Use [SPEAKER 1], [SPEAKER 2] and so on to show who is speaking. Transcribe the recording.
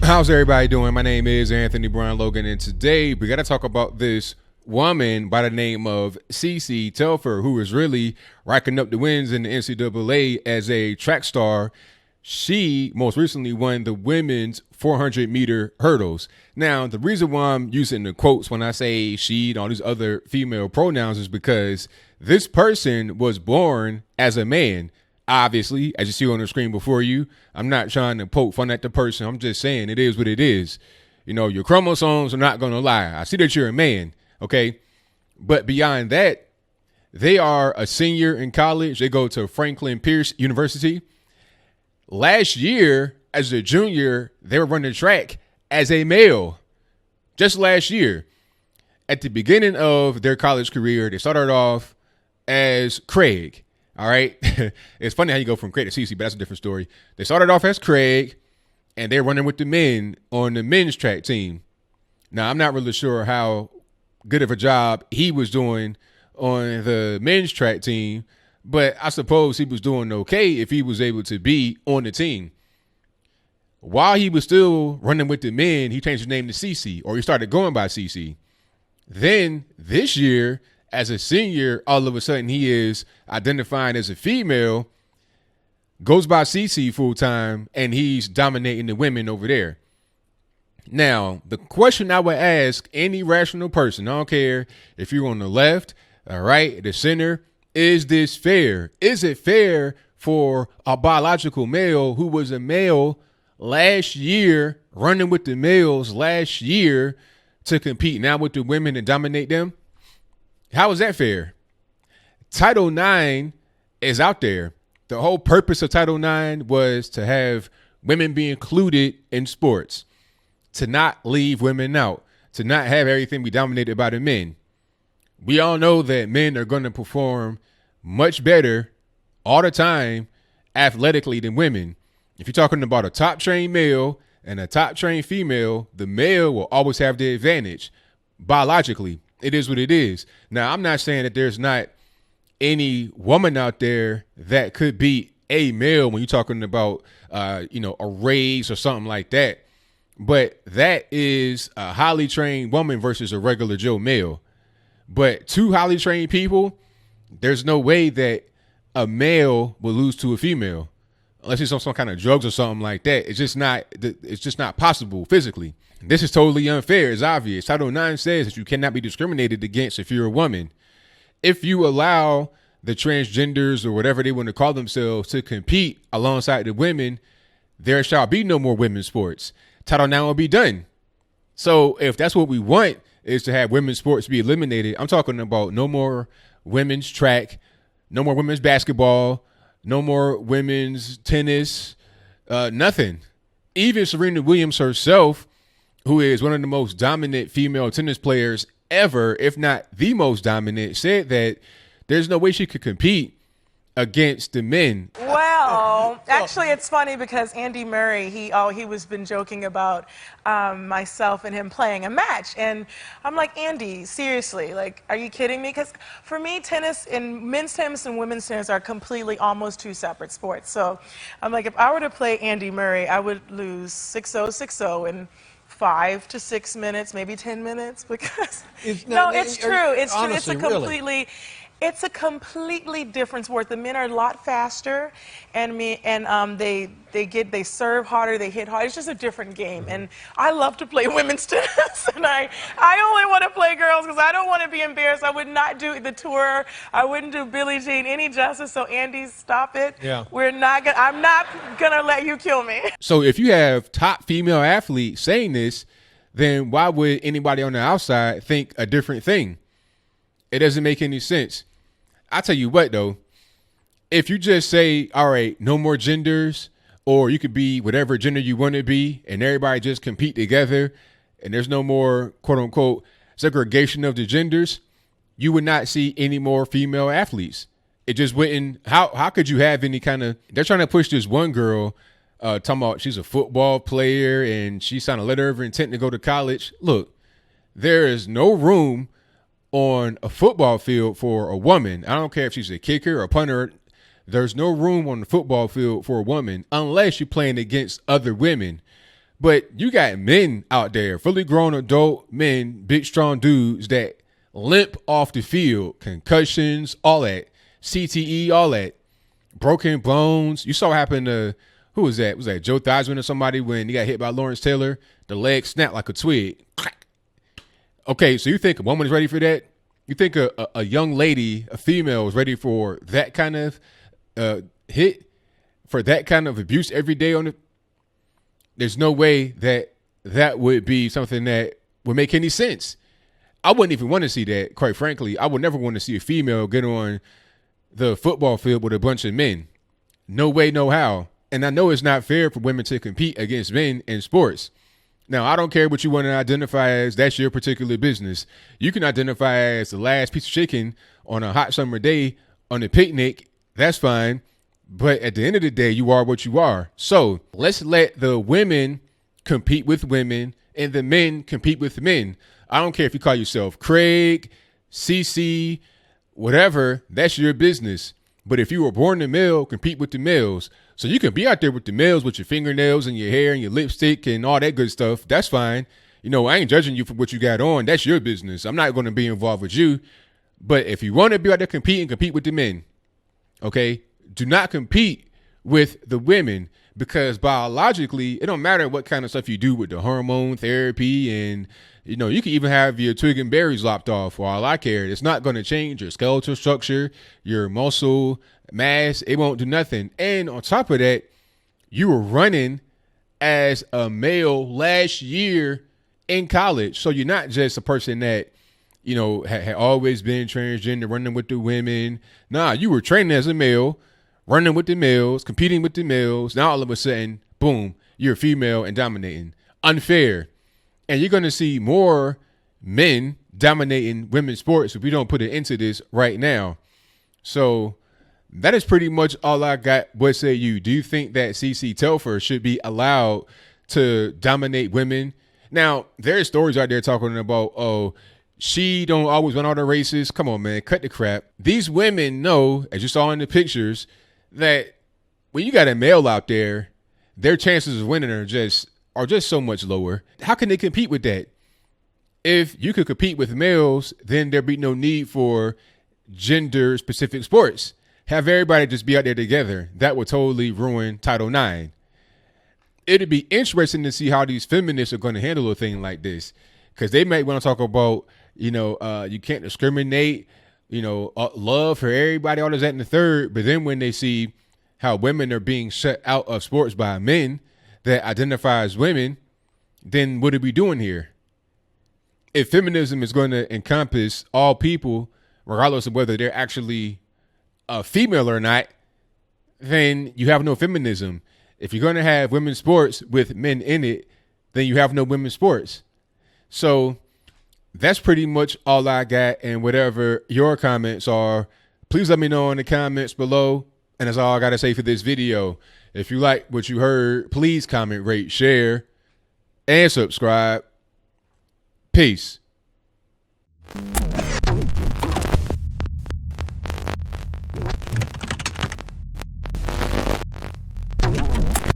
[SPEAKER 1] How's everybody doing? My name is Anthony Brown Logan, and today we got to talk about this woman by the name of CeCe Telfer, who is really racking up the wins in the NCAA as a track star. She most recently won the women's 400-meter hurdles. Now, the reason why I'm using the quotes when I say she and all these other female pronouns is because this person was born as a man. Obviously, as you see on the screen before you, I'm not trying to poke fun at the person. I'm just saying it is what it is. You know, your chromosomes are not going to lie. I see that you're a man, okay? But beyond that, they are a senior in college. They go to Franklin Pierce University. Last year, as a junior, they were running track as a male. Just last year. At the beginning of their college career, they started off as Craig. All right. It's funny how you go from Craig to CeCe, but that's a different story. They started off as Craig, and they're running with the men on the men's track team. Now, I'm not really sure how good of a job he was doing on the men's track team, but I suppose he was doing okay if he was able to be on the team. While he was still running with the men, he changed his name to CeCe, or he started going by CeCe. Then this year, as a senior, all of a sudden he is identifying as a female, goes by CeCe full time, and he's dominating the women over there. Now, the question I would ask any rational person, I don't care if you're on the left, all right, the center, is this fair? Is it fair for a biological male who was a male last year, running with the males last year, to compete now with the women and dominate them? How is that fair? Title IX is out there. The whole purpose of Title IX was to have women be included in sports, to not leave women out, to not have everything be dominated by the men. We all know that men are going to perform much better all the time athletically than women. If you're talking about a top trained male and a top trained female, the male will always have the advantage biologically. It is what it is. Now, I'm not saying that there's not any woman out there that could beat a male when you're talking about, a race or something like that. But that is a highly trained woman versus a regular Joe male. But two highly trained people, there's no way that a male will lose to a female unless it's on some kind of drugs or something like that. It's just not possible physically. This is totally unfair. It's obvious. Title IX says that you cannot be discriminated against if you're a woman. If you allow the transgenders or whatever they want to call themselves to compete alongside the women, there shall be no more women's sports. Title IX will be done. So if that's what we want, is to have women's sports be eliminated, I'm talking about no more women's track, no more women's basketball, no more women's tennis, nothing. Even Serena Williams herself, who is one of the most dominant female tennis players ever, if not the most dominant, said that there's no way she could compete against the men.
[SPEAKER 2] Well, actually, it's funny because Andy Murray, he was been joking about myself and him playing a match, and I'm like, Andy, seriously, like, are you kidding me? Because for me, tennis and men's tennis and women's tennis are completely almost two separate sports. So I'm like, if I were to play Andy Murray, I would lose 6-0, 6-0, and 5 to 6 minutes, maybe 10 minutes, because no, it's true. It's true. It's a completely different sport. The men are a lot faster, and they serve harder, they hit harder. It's just a different game, and I love to play women's tennis, and I only want to play girls because I don't want to be embarrassed. I would not do the tour. I wouldn't do Billie Jean any justice. So Andy, stop it.
[SPEAKER 1] Yeah.
[SPEAKER 2] I'm not gonna let you kill me.
[SPEAKER 1] So if you have top female athletes saying this, then why would anybody on the outside think a different thing? It doesn't make any sense. I tell you what, though, if you just say, all right, no more genders, or you could be whatever gender you want to be, and everybody just compete together, and there's no more, quote unquote, segregation of the genders, you would not see any more female athletes. It just wouldn't. How could you have any kind of, they're trying to push this one girl, talking about she's a football player and she signed a letter of intent to go to college. Look, there is no room on a football field for a woman. I don't care if she's a kicker or a punter. There's no room on the football field for a woman unless you're playing against other women. But you got men out there, fully grown adult men, big strong dudes that limp off the field, concussions, all that, CTE, all that, broken bones. You saw what happened to, who was that? Was that Joe Theismann or somebody when he got hit by Lawrence Taylor? The leg snapped like a twig. Okay, so you think a woman is ready for that? You think a young lady, a female, is ready for that kind of hit, for that kind of abuse every day on the? There's no way that that would be something that would make any sense. I wouldn't even want to see that, quite frankly. I would never want to see a female get on the football field with a bunch of men. No way, no how. And I know it's not fair for women to compete against men in sports. Now, I don't care what you want to identify as. That's your particular business. You can identify as the last piece of chicken on a hot summer day on a picnic. That's fine. But at the end of the day, you are what you are. So let's let the women compete with women and the men compete with men. I don't care if you call yourself Craig, CeCe, whatever. That's your business. But if you were born a male, compete with the males. So you can be out there with the males with your fingernails and your hair and your lipstick and all that good stuff. That's fine. You know, I ain't judging you for what you got on. That's your business. I'm not going to be involved with you. But if you want to be out there competing, compete with the men. Okay? Do not compete with the women, because biologically, it don't matter what kind of stuff you do with the hormone therapy, and you know, you can even have your twig and berries lopped off. For all I care, it's not going to change your skeletal structure, your muscle mass. It won't do nothing. And on top of that, you were running as a male last year in college, so you're not just a person that, you know, had always been transgender, running with the women. Nah, you were training as a male, running with the males, competing with the males. Now all of a sudden, boom, you're a female and dominating. Unfair. And you're going to see more men dominating women's sports if we don't put it into this right now. So that is pretty much all I got. What say you? Do you think that CeCe Telfer should be allowed to dominate women? Now, there's stories out there talking about, oh, she don't always win all the races. Come on, man, cut the crap. These women know, as you saw in the pictures, that when you got a male out there, their chances of winning are just so much lower. How can they compete with that? If you could compete with males, then there'd be no need for gender specific sports. Have everybody just be out there together. That would totally ruin Title IX. It'd be interesting to see how these feminists are going to handle a thing like this, because they might want to talk about, you know, you can't discriminate, you know, love for everybody, all this, that, and the third. But then when they see how women are being shut out of sports by men that identify as women, then what are we doing here? If feminism is going to encompass all people, regardless of whether they're actually a female or not, then you have no feminism. If you're going to have women's sports with men in it, then you have no women's sports. So that's pretty much all I got. And whatever your comments are, please let me know in the comments below. And that's all I got to say for this video. If you like what you heard, please comment, rate, share, and subscribe. Peace.